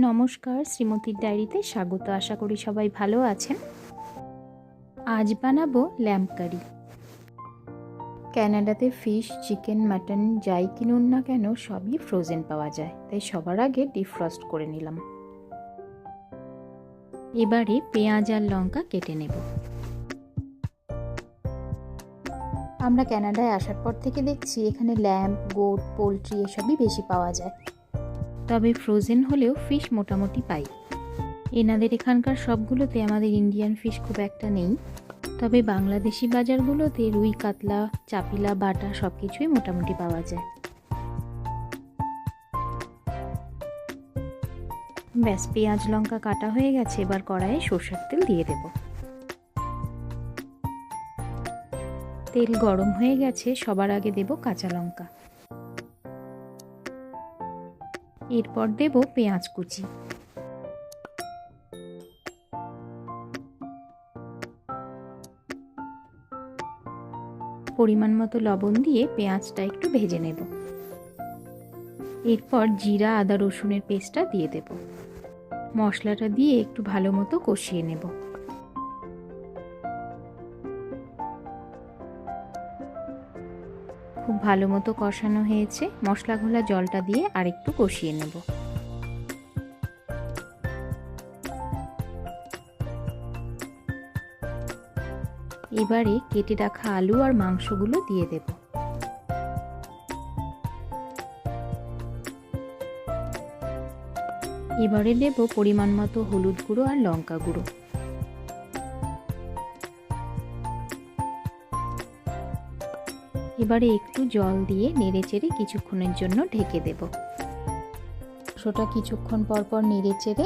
নমস্কার, শ্রীমতীর ডায়েরিতে স্বাগত। আশা করি সবাই ভালো আছেন। আজ বানাবো ল্যাম্ব কারি। কানাডাতে ফিশ, চিকেন, মাটন যাই কিনুন না কেন সবই ফ্রোজেন পাওয়া যায়, তাই সবার আগে ডিফ্রস্ট করে নিলাম। এবারে পেঁয়াজ আর লঙ্কা কেটে নেব। আমরা কানাডায় আসার পর থেকে দেখছি এখানে ল্যাম্ব, গোট, পোলট্রি এসবই বেশি পাওয়া যায়, তবে ফ্রোজেন হলেও ফিশ মোটামুটি পাই। এনাদের এখানকার সবগুলোতে আমাদের ইন্ডিয়ান ফিশ খুব একটা নেই, তবে বাংলাদেশি বাজারগুলোতে রুই, কাতলা, চাপিলা, বাটা সব কিছুই মোটামুটি পাওয়া যায়। ব্যাস, পেঁয়াজ লঙ্কা কাটা হয়ে গেছে। এবার কড়াইয়ে সরষের তেল দিয়ে দেব। তেল গরম হয়ে গেছে, সবার আগে দেব কাঁচা লঙ্কা, এরপর দেব পেঁয়াজ কুচি, পরিমাণ মতো লবণ দিয়ে পেঁয়াজটা একটু ভেজে নেব। এরপর জিরা, আদা, রসুনের পেস্টটা দিয়ে দেব। মশলাটা দিয়ে একটু ভালো মতো কষিয়ে নেব। খুব ভালো মতো কষানো হয়েছে, মশলা ঘোলা জলটা দিয়ে আরেকটু কষিয়ে নেব। এবারে কেটে রাখা আলু আর মাংসগুলো দিয়ে দেব। এবারে দেব পরিমাণ মতো হলুদ গুঁড়ো আর লঙ্কা গুঁড়ো। এবারে একটু জল দিয়ে নেড়েচেড়ে কিছুক্ষণের জন্য ঢেকে দেব। মাংসটা কিছুক্ষণ পর পর নেড়েচেড়ে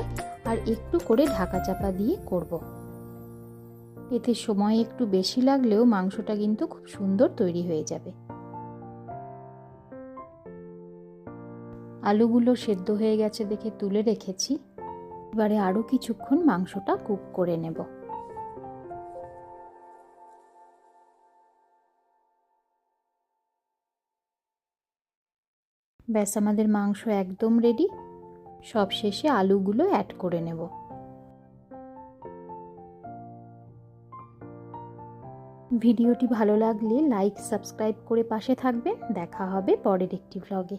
আর একটু করে ঢাকা চাপা দিয়ে করব। এতে সময় একটু বেশি লাগলেও মাংসটা কিন্তু খুব সুন্দর তৈরি হয়ে যাবে। আলুগুলো সেদ্ধ হয়ে গেছে দেখে তুলে রেখেছি। এবারে আরও কিছুক্ষণ মাংসটা কুক করে নেব। ব্যাস, আমাদের মাংস একদম রেডি। সব শেষে আলুগুলো অ্যাড করে নেব। ভিডিওটি ভালো লাগলে লাইক, সাবস্ক্রাইব করে পাশে থাকবেন। দেখা হবে পরের একটি ভ্লগে।